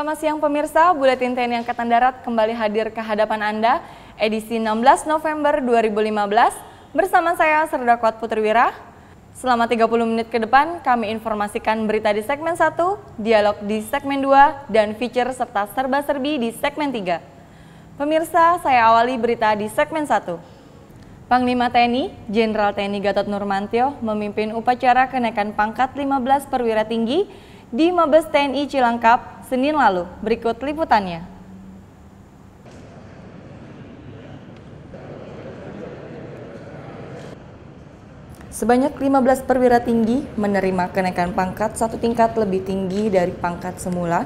Selamat siang pemirsa, Buletin TNI Angkatan Darat kembali hadir ke hadapan Anda, edisi 16 November 2015, bersama saya Serdakot Putriwira. Selama 30 menit ke depan, kami informasikan berita di segmen 1, dialog di segmen 2, dan feature serta serba-serbi di segmen 3. Pemirsa, saya awali berita di segmen 1. Panglima TNI, Jenderal TNI Gatot Nurmantio memimpin upacara kenaikan pangkat 15 perwira tinggi di Mabes TNI Cilangkap, Senin lalu. Berikut liputannya. Sebanyak 15 perwira tinggi menerima kenaikan pangkat satu tingkat lebih tinggi dari pangkat semula.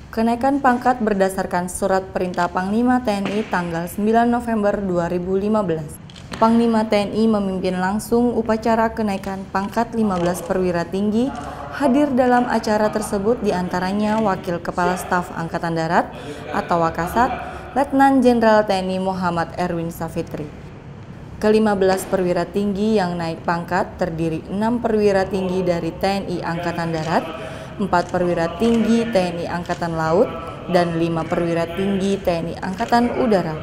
Kenaikan pangkat berdasarkan Surat Perintah Panglima TNI tanggal 9 November 2015. Panglima TNI memimpin langsung upacara kenaikan pangkat 15 perwira tinggi. Hadir dalam acara tersebut diantaranya Wakil Kepala Staf Angkatan Darat atau Wakasat, Letnan Jenderal TNI Muhammad Erwin Safitri. Ke-15 perwira tinggi yang naik pangkat terdiri 6 perwira tinggi dari TNI Angkatan Darat, 4 perwira tinggi TNI Angkatan Laut, dan 5 perwira tinggi TNI Angkatan Udara.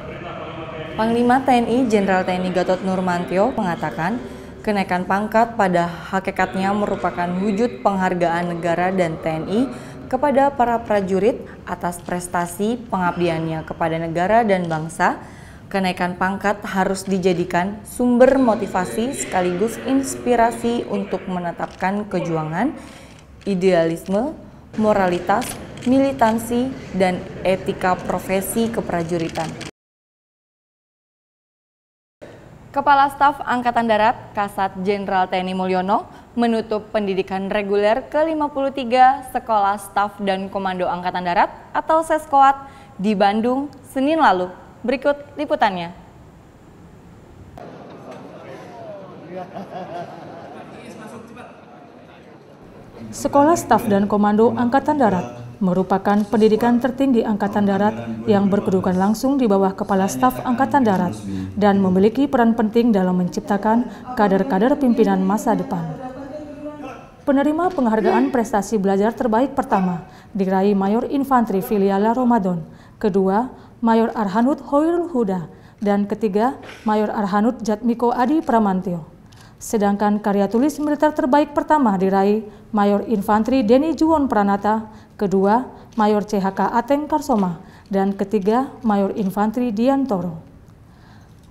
Panglima TNI Jenderal TNI Gatot Nurmantio mengatakan, kenaikan pangkat pada hakikatnya merupakan wujud penghargaan negara dan TNI kepada para prajurit atas prestasi pengabdiannya kepada negara dan bangsa. Kenaikan pangkat harus dijadikan sumber motivasi sekaligus inspirasi untuk menetapkan kejuangan, idealisme, moralitas, militansi, dan etika profesi keprajuritan. Kepala Staf Angkatan Darat, Kasat Jenderal TNI Mulyono, menutup pendidikan reguler ke-53 Sekolah Staf dan Komando Angkatan Darat atau Seskoat di Bandung, Senin lalu. Berikut liputannya. Sekolah Staf dan Komando Angkatan Darat merupakan pendidikan tertinggi Angkatan Darat yang berkedudukan langsung di bawah Kepala Staf Angkatan Darat dan memiliki peran penting dalam menciptakan kader-kader pimpinan masa depan. Penerima penghargaan prestasi belajar terbaik pertama diraih Mayor Infantri Filiala Ramadan, kedua Mayor Arhanud Hoirul Huda, dan ketiga Mayor Arhanud Jatmiko Adi Pramantio. Sedangkan karya tulis militer terbaik pertama diraih Mayor Infantri Denny Juwon Pranata, kedua Mayor CHK Ateng Karsoma, dan ketiga Mayor Infantri Dian Toro.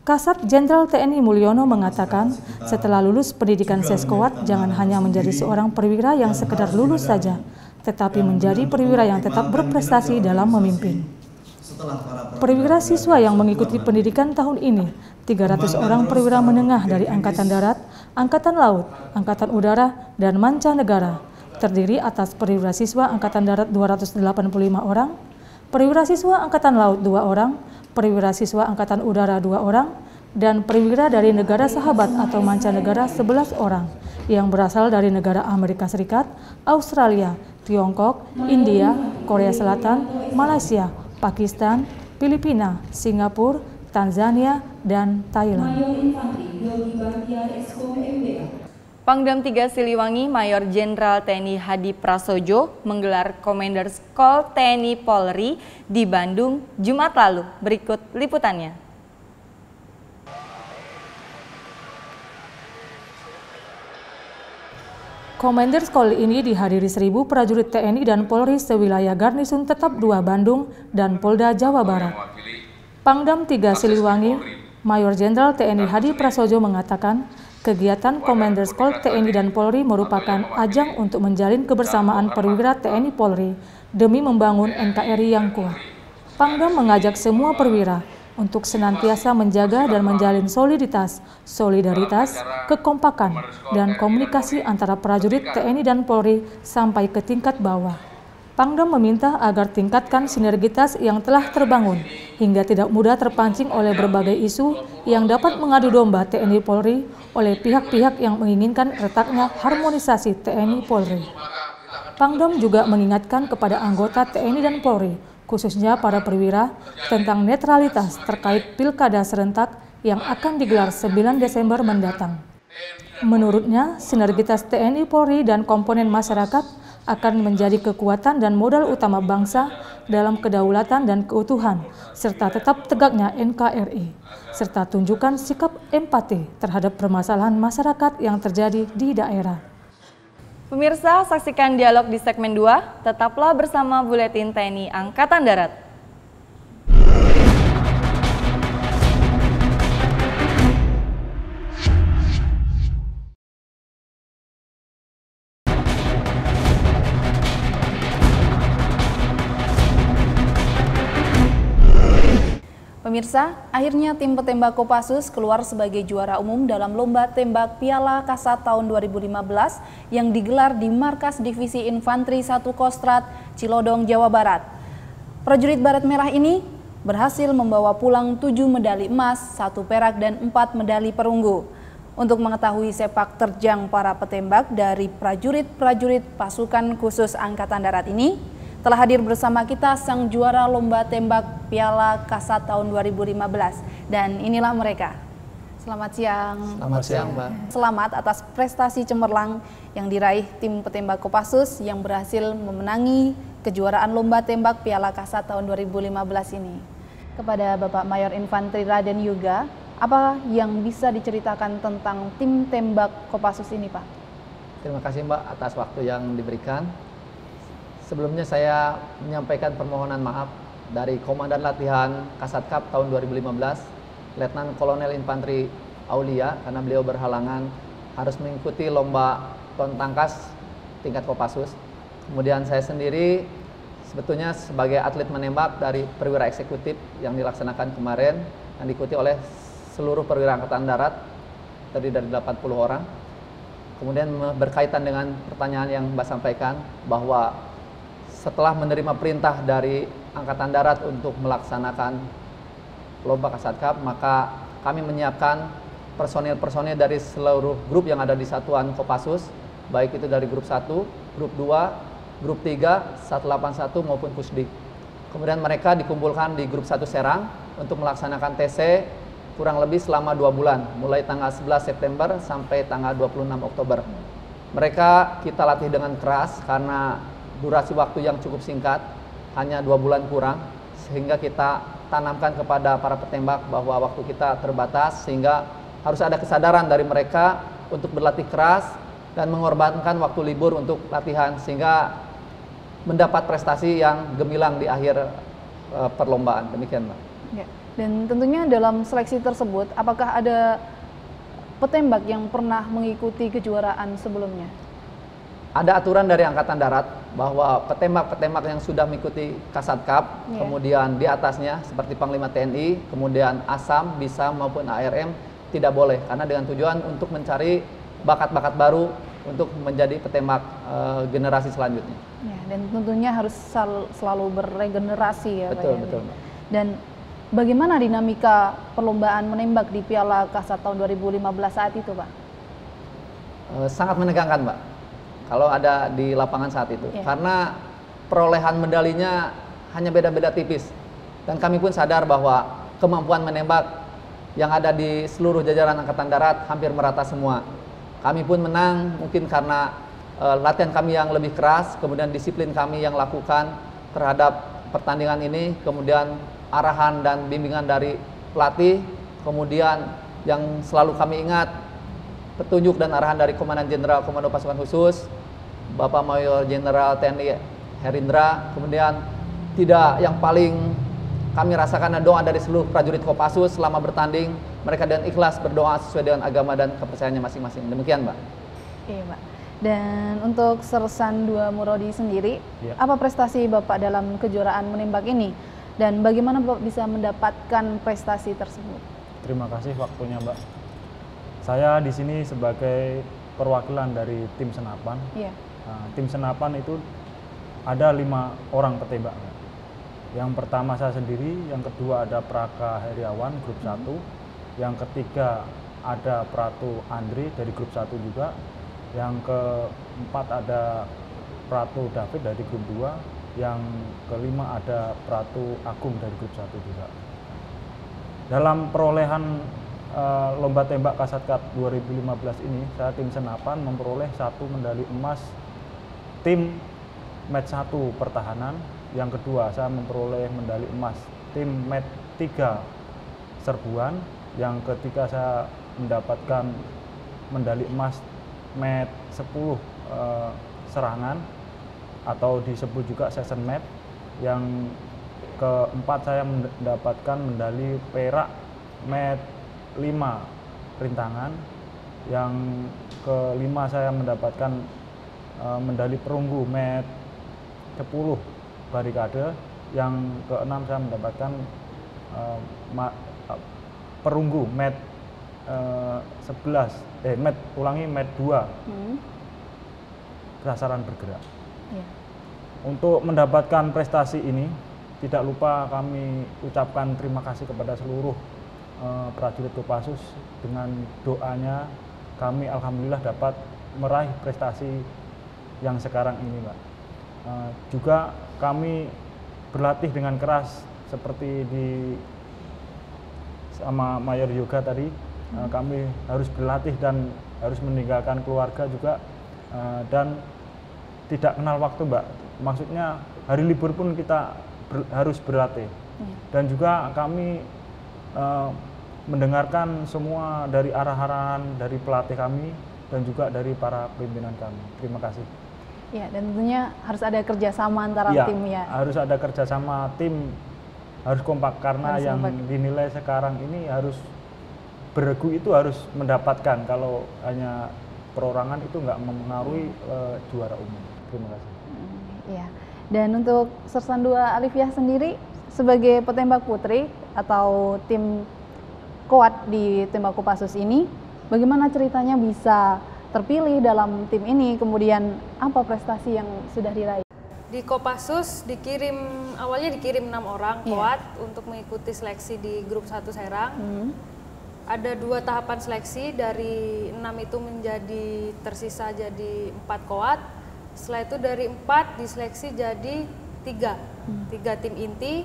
Kasat Jenderal TNI Mulyono mengatakan, setelah lulus pendidikan Seskoat jangan hanya menjadi seorang perwira yang sekedar lulus saja, tetapi menjadi perwira yang tetap berprestasi dalam memimpin. Perwira siswa yang mengikuti pendidikan tahun ini, 300 orang perwira menengah dari Angkatan Darat, Angkatan Laut, Angkatan Udara, dan mancanegara, terdiri atas perwira siswa Angkatan Darat 285 orang, perwira siswa Angkatan Laut 2 orang, perwira siswa Angkatan Udara 2 orang, dan perwira dari negara sahabat atau mancanegara 11 orang, yang berasal dari negara Amerika Serikat, Australia, Tiongkok, India, Korea Selatan, Malaysia, Pakistan, Filipina, Singapura, Tanzania, dan Thailand. Pangdam 3 Siliwangi Mayor Jenderal TNI Hadi Prasojo menggelar Commanders Call TNI Polri di Bandung, Jumat lalu. Berikut liputannya. Commanders Call ini dihadiri 1.000 prajurit TNI dan Polri sewilayah Garnisun Tetap 2 Bandung dan Polda Jawa Barat. Pangdam 3 Siliwangi, Mayor Jenderal TNI Hadi Prasojo mengatakan, kegiatan Commanders Call TNI dan Polri merupakan ajang untuk menjalin kebersamaan perwira TNI Polri demi membangun NKRI yang kuat. Pangdam mengajak semua perwira untuk senantiasa menjaga dan menjalin soliditas, solidaritas, kekompakan, dan komunikasi antara prajurit TNI dan Polri sampai ke tingkat bawah. Pangdam meminta agar tingkatkan sinergitas yang telah terbangun hingga tidak mudah terpancing oleh berbagai isu yang dapat mengadu domba TNI Polri oleh pihak-pihak yang menginginkan retaknya harmonisasi TNI Polri. Pangdam juga mengingatkan kepada anggota TNI dan Polri, khususnya para perwira, tentang netralitas terkait pilkada serentak yang akan digelar 9 Desember mendatang. Menurutnya, sinergitas TNI Polri dan komponen masyarakat akan menjadi kekuatan dan modal utama bangsa dalam kedaulatan dan keutuhan, serta tetap tegaknya NKRI, serta tunjukkan sikap empati terhadap permasalahan masyarakat yang terjadi di daerah. Pemirsa, saksikan dialog di segmen 2, tetaplah bersama Buletin TNI Angkatan Darat. Pemirsa, akhirnya tim petembak Kopassus keluar sebagai juara umum dalam lomba tembak Piala Kasat tahun 2015 yang digelar di Markas Divisi Infanteri 1 Kostrad, Cilodong, Jawa Barat. Prajurit Baret Merah ini berhasil membawa pulang 7 medali emas, 1 perak dan 4 medali perunggu. Untuk mengetahui sepak terjang para petembak dari prajurit-prajurit pasukan khusus Angkatan Darat ini, telah hadir bersama kita sang juara lomba tembak Piala Kasat tahun 2015. Dan inilah mereka. Selamat siang. Selamat siang, Mbak. Selamat atas prestasi cemerlang yang diraih tim petembak Kopassus yang berhasil memenangi kejuaraan lomba tembak Piala Kasat tahun 2015 ini. Kepada Bapak Mayor Infanteri Raden Yuga, apa yang bisa diceritakan tentang tim tembak Kopassus ini, Pak? Terima kasih, Mbak, atas waktu yang diberikan. Sebelumnya saya menyampaikan permohonan maaf dari Komandan Latihan Kasatkap tahun 2015, Letnan Kolonel Infanteri Aulia, karena beliau berhalangan harus mengikuti lomba ton tangkas tingkat Kopassus. Kemudian saya sendiri sebetulnya sebagai atlet menembak dari perwira eksekutif yang dilaksanakan kemarin, yang diikuti oleh seluruh perwira Angkatan Darat, terdiri dari 80 orang. Kemudian berkaitan dengan pertanyaan yang Mbak sampaikan, bahwa setelah menerima perintah dari Angkatan Darat untuk melaksanakan lomba Kasatkap, maka kami menyiapkan personil-personil dari seluruh grup yang ada di satuan Kopassus, baik itu dari grup 1, grup 2, grup 3, 181 maupun Pusdik. Kemudian mereka dikumpulkan di grup 1 Serang untuk melaksanakan TC kurang lebih selama 2 bulan, mulai tanggal 11 September sampai tanggal 26 Oktober. Mereka kita latih dengan keras karena durasi waktu yang cukup singkat, hanya 2 bulan kurang, sehingga kita tanamkan kepada para petembak bahwa waktu kita terbatas, sehingga harus ada kesadaran dari mereka untuk berlatih keras dan mengorbankan waktu libur untuk latihan, sehingga mendapat prestasi yang gemilang di akhir perlombaan. Demikian, Mbak. Ya. Dan tentunya dalam seleksi tersebut, apakah ada petembak yang pernah mengikuti kejuaraan sebelumnya? Ada aturan dari Angkatan Darat bahwa petembak-petembak yang sudah mengikuti Kasatkap, kemudian di atasnya seperti Panglima TNI, kemudian ASAM, BISAM maupun ARM tidak boleh, karena dengan tujuan untuk mencari bakat-bakat baru untuk menjadi petembak generasi selanjutnya. Ya, dan tentunya harus selalu beregenerasi ya, betul, Pak. Betul, Mbak. Dan bagaimana dinamika perlombaan menembak di Piala Kasat tahun 2015 saat itu, Pak? Sangat menegangkan, Mbak, kalau ada di lapangan saat itu, karena perolehan medalinya hanya beda-beda tipis, dan kami pun sadar bahwa kemampuan menembak yang ada di seluruh jajaran Angkatan Darat hampir merata semua. Kami pun menang mungkin karena latihan kami yang lebih keras, kemudian disiplin kami yang lakukan terhadap pertandingan ini, kemudian arahan dan bimbingan dari pelatih, kemudian yang selalu kami ingat petunjuk dan arahan dari Komandan Jenderal Komando Pasukan Khusus, Bapak Mayor Jenderal TNI Herindra, kemudian yang paling kami rasakan doa dari seluruh prajurit Kopassus selama bertanding, mereka dengan ikhlas berdoa sesuai dengan agama dan kepercayaannya masing-masing. Demikian, Mbak. Iya, Mbak. Dan untuk Sersan 2 Murodi sendiri, apa prestasi Bapak dalam kejuaraan menembak ini? Dan bagaimana Bapak bisa mendapatkan prestasi tersebut? Terima kasih waktunya, Mbak. Saya di sini sebagai perwakilan dari tim senapan. Nah, tim senapan itu ada 5 orang petembak. Yang pertama saya sendiri, yang kedua ada Praka Heriawan grup 1, yang ketiga ada Pratu Andri dari grup 1 juga, yang keempat ada Pratu David dari grup 2, yang kelima ada Pratu Agung dari grup 1 juga. Dalam perolehan lomba tembak Kasatkap 2015 ini, saya tim senapan memperoleh 1 medali emas tim match 1 pertahanan, yang kedua saya memperoleh medali emas tim match 3 serbuan, yang ketiga saya mendapatkan medali emas match 10 serangan atau disebut juga session match, yang keempat saya mendapatkan medali perak match 5 rintangan, yang kelima saya mendapatkan medali perunggu match 10 barikade, yang keenam saya mendapatkan perunggu match 2 prasaran bergerak. Yeah. Untuk mendapatkan prestasi ini, tidak lupa kami ucapkan terima kasih kepada seluruh prajurit Kopassus. Dengan doanya kami alhamdulillah dapat meraih prestasi yang sekarang ini, Mbak. Juga kami berlatih dengan keras seperti sama Mayor Yoga tadi. Kami harus berlatih dan harus meninggalkan keluarga juga, dan tidak kenal waktu, Mbak. Maksudnya hari libur pun kita harus berlatih. Dan juga kami mendengarkan semua dari arahan dari pelatih kami dan juga dari para pimpinan kami. Terima kasih. Ya, dan tentunya harus ada kerjasama antara tim ya. Harus ada kerjasama tim, harus kompak, karena harus yang kompak. Dinilai sekarang ini harus beregu itu harus mendapatkan, kalau hanya perorangan itu nggak mempengaruhi juara umum. Terima kasih. Iya. Dan untuk Sersan 2 Alifiah sendiri sebagai petembak putri atau tim kuat di tembak Kopassus ini, bagaimana ceritanya bisa terpilih dalam tim ini, kemudian apa prestasi yang sudah diraih? Di Kopassus awalnya dikirim 6 orang kuat untuk mengikuti seleksi di grup 1 Serang. Ada 2 tahapan seleksi, dari 6 itu menjadi tersisa jadi 4 kuat. Setelah itu dari 4 diseleksi jadi 3 tim inti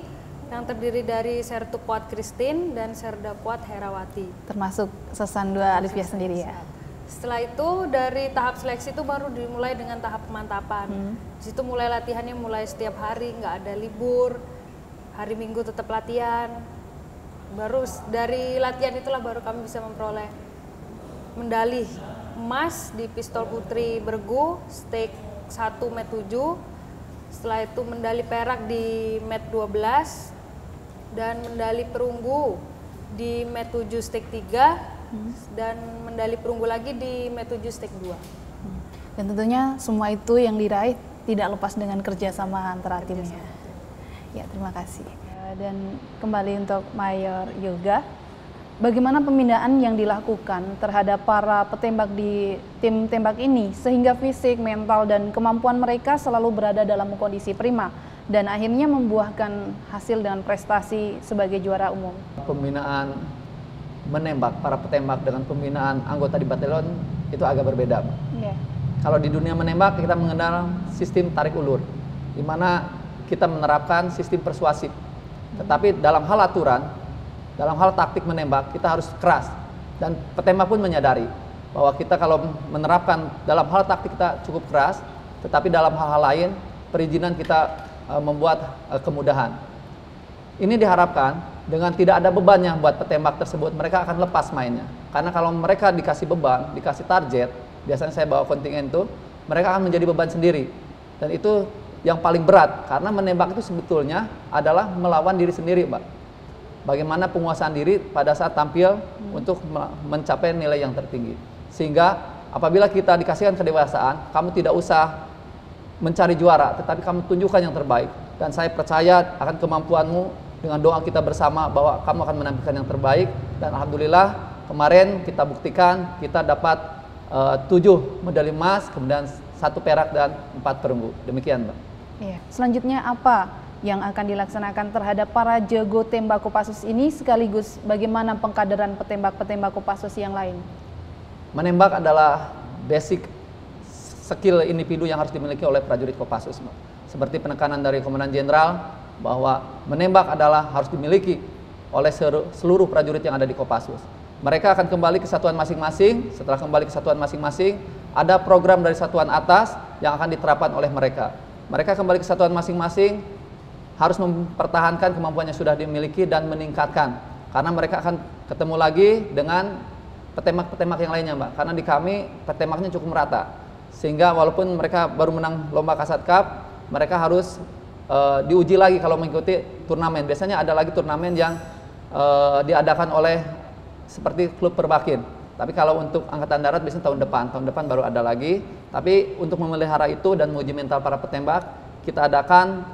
yang terdiri dari Sertu Kuat Christine dan Serda Kuat Herawati. Termasuk Sersan 2 Alifiah sendiri ya? Setelah itu dari tahap seleksi itu baru dimulai dengan tahap pemantapan. Di situ mulai latihannya mulai setiap hari, nggak ada libur, hari Minggu tetap latihan. Baru dari latihan itulah baru kami bisa memperoleh medali emas di pistol putri bergu stake 1 match 7. Setelah itu medali perak di match 12 dan medali perunggu di match 7 stake 3 dan medali perunggu lagi di match 7 stake 2. Dan tentunya semua itu yang diraih tidak lepas dengan kerjasama antara timnya. Ya, terima kasih. Dan kembali untuk Mayor Yoga, bagaimana pembinaan yang dilakukan terhadap para petembak di tim tembak ini sehingga fisik, mental, dan kemampuan mereka selalu berada dalam kondisi prima dan akhirnya membuahkan hasil dengan prestasi sebagai juara umum? Pembinaan menembak para petembak dengan pembinaan anggota di batalion itu agak berbeda. Kalau di dunia menembak kita mengenal sistem tarik ulur, di mana kita menerapkan sistem persuasif. Tetapi dalam hal aturan, dalam hal taktik menembak kita harus keras, dan petembak pun menyadari bahwa kita kalau menerapkan dalam hal taktik kita cukup keras, tetapi dalam hal-hal lain perizinan kita membuat kemudahan. Ini diharapkan dengan tidak ada bebannya buat petembak tersebut, mereka akan lepas mainnya. Karena kalau mereka dikasih beban, dikasih target, biasanya saya bawa kontingen itu, mereka akan menjadi beban sendiri. Dan itu yang paling berat, karena menembak itu sebetulnya adalah melawan diri sendiri, Mbak. Bagaimana penguasaan diri pada saat tampil untuk mencapai nilai yang tertinggi. Sehingga apabila kita dikasihkan kedewasaan, kamu tidak usah mencari juara, tetapi kamu tunjukkan yang terbaik. Dan saya percaya akan kemampuanmu dengan doa kita bersama bahwa kamu akan menampilkan yang terbaik. Dan alhamdulillah kemarin kita buktikan kita dapat 7 medali emas, kemudian 1 perak dan 4 perunggu. Demikian, Mbak. Iya. Selanjutnya apa yang akan dilaksanakan terhadap para jago tembak Kopassus ini, sekaligus bagaimana pengkaderan petembak-petembak Kopassus yang lain? Menembak adalah basic skill individu yang harus dimiliki oleh prajurit Kopassus, Mbak. Seperti penekanan dari Komandan Jenderal bahwa menembak adalah harus dimiliki oleh seluruh prajurit yang ada di Kopassus. Mereka akan kembali ke satuan masing-masing. Setelah kembali ke satuan masing-masing, ada program dari satuan atas yang akan diterapkan oleh mereka. mereka kembali ke satuan masing-masing, harus mempertahankan kemampuannya sudah dimiliki dan meningkatkan. Karena mereka akan ketemu lagi dengan petembak-petembak yang lainnya, Mbak. Karena di kami petemaknya cukup merata. Sehingga walaupun mereka baru menang lomba Kasat Cup, mereka harus diuji lagi kalau mengikuti turnamen. Biasanya ada lagi turnamen yang diadakan oleh seperti klub Perbakin. Tapi kalau untuk Angkatan Darat biasanya tahun depan baru ada lagi. Tapi untuk memelihara itu dan menguji mental para petembak, kita adakan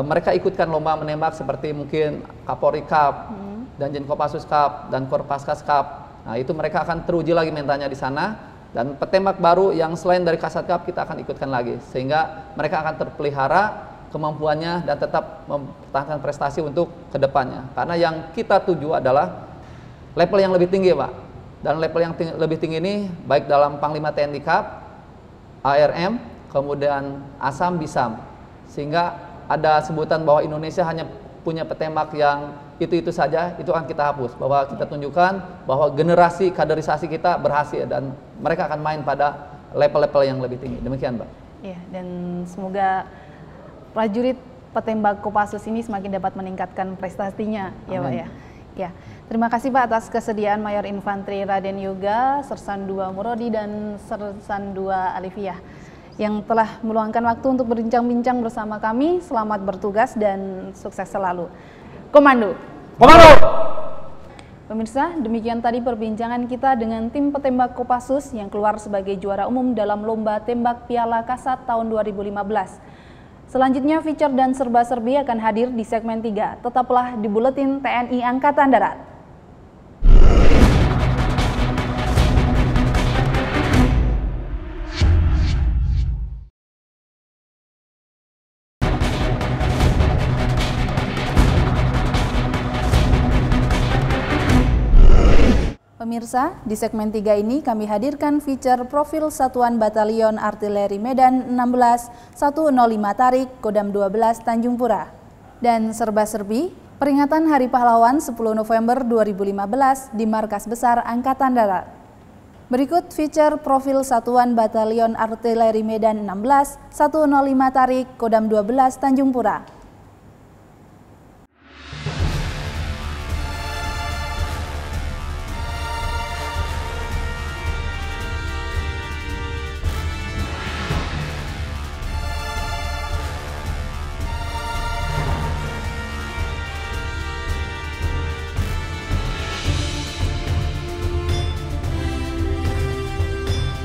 mereka ikutkan lomba menembak seperti mungkin Kapolri Cup, Danjen Kopassus Cup, dan Korpaskas Cup. Nah, itu mereka akan teruji lagi mentalnya di sana. Dan petembak baru yang selain dari Kasat Cup kita akan ikutkan lagi. Sehingga mereka akan terpelihara kemampuannya dan tetap mempertahankan prestasi untuk kedepannya. Karena yang kita tuju adalah level yang lebih tinggi, Pak. Dan level yang lebih tinggi ini baik dalam Panglima TNI Cup, ARM, kemudian ASAM, BISAM. Sehingga ada sebutan bahwa Indonesia hanya punya petembak yang itu saja, itu akan kita hapus. Bahwa kita tunjukkan bahwa generasi kaderisasi kita berhasil dan mereka akan main pada level-level yang lebih tinggi. Demikian, Mbak. Iya, dan semoga prajurit petembak Kopassus ini semakin dapat meningkatkan prestasinya, ya Pak ya. Ya, terima kasih Pak atas kesediaan Mayor Infantri Raden Yoga, Sersan 2 Murodi dan Sersan 2 Alifiyah yang telah meluangkan waktu untuk berbincang-bincang bersama kami. Selamat bertugas dan sukses selalu. Komando. Komando. Pemirsa, demikian tadi perbincangan kita dengan tim petembak Kopassus yang keluar sebagai juara umum dalam Lomba Tembak Piala Kasat tahun 2015. Selanjutnya feature dan serba-serbi akan hadir di segmen 3. Tetaplah di Buletin TNI Angkatan Darat. Pemirsa, di segmen 3 ini kami hadirkan feature profil Satuan Batalion Artileri Medan 16 105 Tarik Kodam 12 Tanjung Pura. Dan serba-serbi, peringatan Hari Pahlawan 10 November 2015 di Markas Besar Angkatan Darat. Berikut feature profil Satuan Batalion Artileri Medan 16 105 Tarik Kodam 12 Tanjung Pura.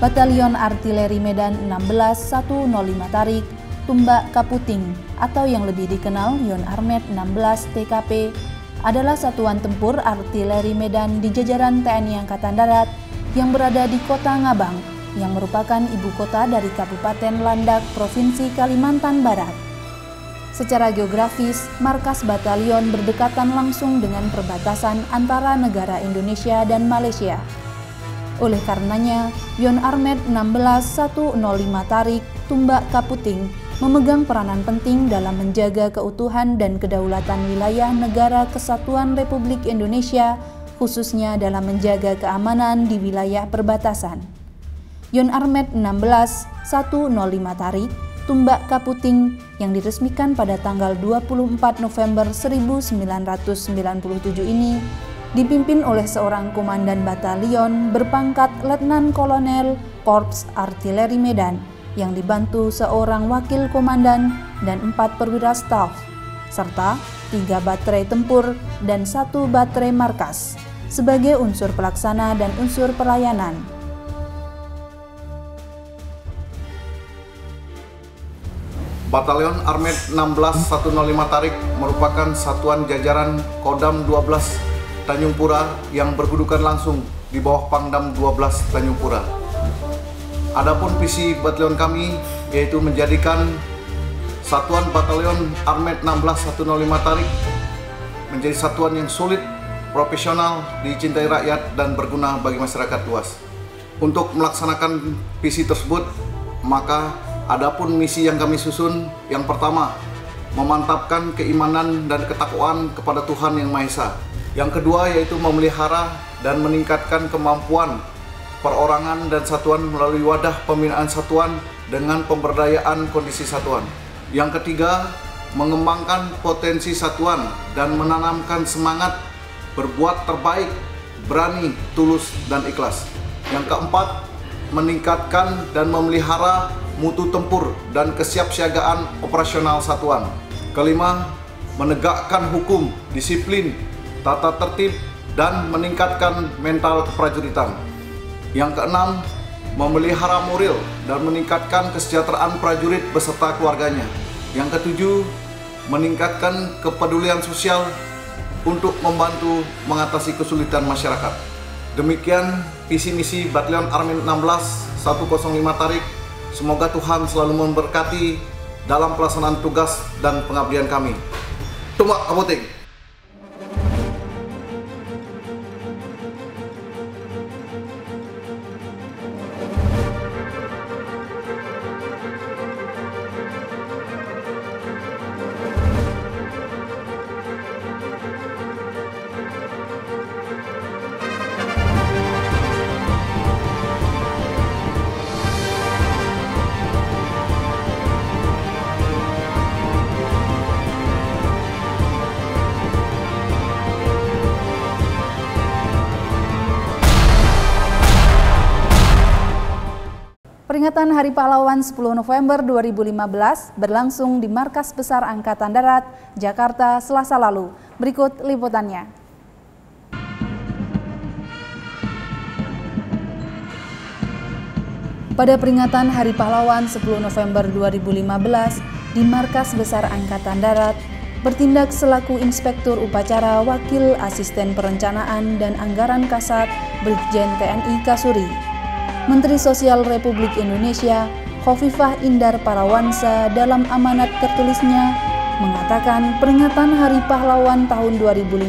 Batalion Artileri Medan 16 105 Tarik, Tumbak Kaputing atau yang lebih dikenal Yon Armet 16 TKP adalah satuan tempur artileri Medan di jajaran TNI Angkatan Darat yang berada di Kota Ngabang yang merupakan ibu kota dari Kabupaten Landak, Provinsi Kalimantan Barat. Secara geografis, markas batalion berdekatan langsung dengan perbatasan antara negara Indonesia dan Malaysia. Oleh karenanya, Yon Armet 16 105 Tarik, Tumbak Kaputing memegang peranan penting dalam menjaga keutuhan dan kedaulatan wilayah Negara Kesatuan Republik Indonesia, khususnya dalam menjaga keamanan di wilayah perbatasan. Yon Armet 16 105 Tarik, Tumbak Kaputing yang diresmikan pada tanggal 24 November 1997 ini dipimpin oleh seorang komandan batalion berpangkat Letnan Kolonel Korps Artileri Medan yang dibantu seorang wakil komandan dan 4 perwira staf, serta 3 baterai tempur dan 1 baterai markas sebagai unsur pelaksana dan unsur pelayanan. Batalion Armet 16 105 Tarik merupakan satuan jajaran Kodam 12 Tanjung Pura yang berkedudukan langsung di bawah Pangdam 12 Tanjung Pura. Adapun visi batalion kami yaitu menjadikan Satuan Batalion Armet 16 105 Tarik menjadi satuan yang solid, profesional, dicintai rakyat dan berguna bagi masyarakat luas. Untuk melaksanakan visi tersebut, maka adapun misi yang kami susun, yang pertama, memantapkan keimanan dan ketakwaan kepada Tuhan Yang Maha Esa. Yang kedua yaitu memelihara dan meningkatkan kemampuan perorangan dan satuan melalui wadah pembinaan satuan dengan pemberdayaan kondisi satuan. Yang ketiga, mengembangkan potensi satuan dan menanamkan semangat berbuat terbaik, berani, tulus, dan ikhlas. Yang keempat, meningkatkan dan memelihara mutu tempur dan kesiapsiagaan operasional satuan. Kelima, menegakkan hukum, disiplin, tata tertib, dan meningkatkan mental keprajuritan. Yang keenam, memelihara moral dan meningkatkan kesejahteraan prajurit beserta keluarganya. Yang ketujuh, meningkatkan kepedulian sosial untuk membantu mengatasi kesulitan masyarakat. Demikian visi misi Batalion Armet 16 105 Tarik. Semoga Tuhan selalu memberkati dalam pelaksanaan tugas dan pengabdian kami. Tumbak Kaputing. Peringatan Hari Pahlawan 10 November 2015 berlangsung di Markas Besar Angkatan Darat, Jakarta, Selasa lalu. Berikut liputannya. Pada peringatan Hari Pahlawan 10 November 2015 di Markas Besar Angkatan Darat, bertindak selaku Inspektur Upacara Wakil Asisten Perencanaan dan Anggaran Kasat Brigjen TNI Kasuri, Menteri Sosial Republik Indonesia Khofifah Indar Parawansa dalam amanat tertulisnya mengatakan peringatan Hari Pahlawan tahun 2015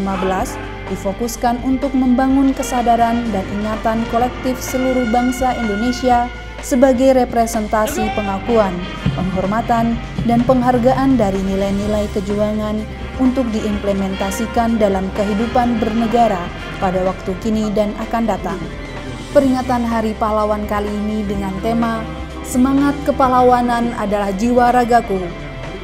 difokuskan untuk membangun kesadaran dan ingatan kolektif seluruh bangsa Indonesia sebagai representasi pengakuan, penghormatan, dan penghargaan dari nilai-nilai kejuangan untuk diimplementasikan dalam kehidupan bernegara pada waktu kini dan akan datang. Peringatan Hari Pahlawan kali ini dengan tema Semangat Kepahlawanan adalah Jiwa Ragaku,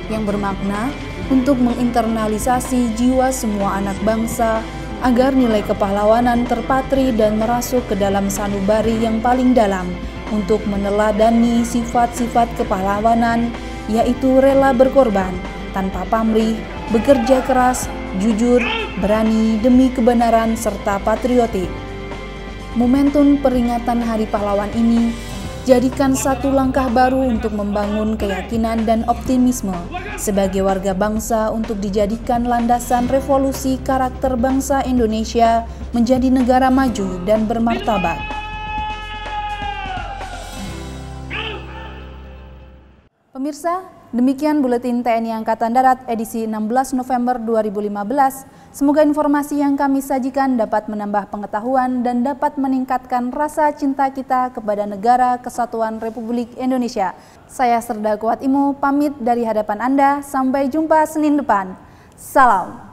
yang bermakna untuk menginternalisasi jiwa semua anak bangsa agar nilai kepahlawanan terpatri dan merasuk ke dalam sanubari yang paling dalam untuk meneladani sifat-sifat kepahlawanan, yaitu rela berkorban, tanpa pamrih, bekerja keras, jujur, berani demi kebenaran, serta patriotik. Momentum peringatan Hari Pahlawan ini jadikan satu langkah baru untuk membangun keyakinan dan optimisme sebagai warga bangsa untuk dijadikan landasan revolusi karakter bangsa Indonesia menjadi negara maju dan bermartabat. Pemirsa, demikian Buletin TNI Angkatan Darat edisi 16 November 2015. Semoga informasi yang kami sajikan dapat menambah pengetahuan dan dapat meningkatkan rasa cinta kita kepada Negara Kesatuan Republik Indonesia. Saya Serda Kuat Imo, pamit dari hadapan Anda. Sampai jumpa Senin depan. Salam.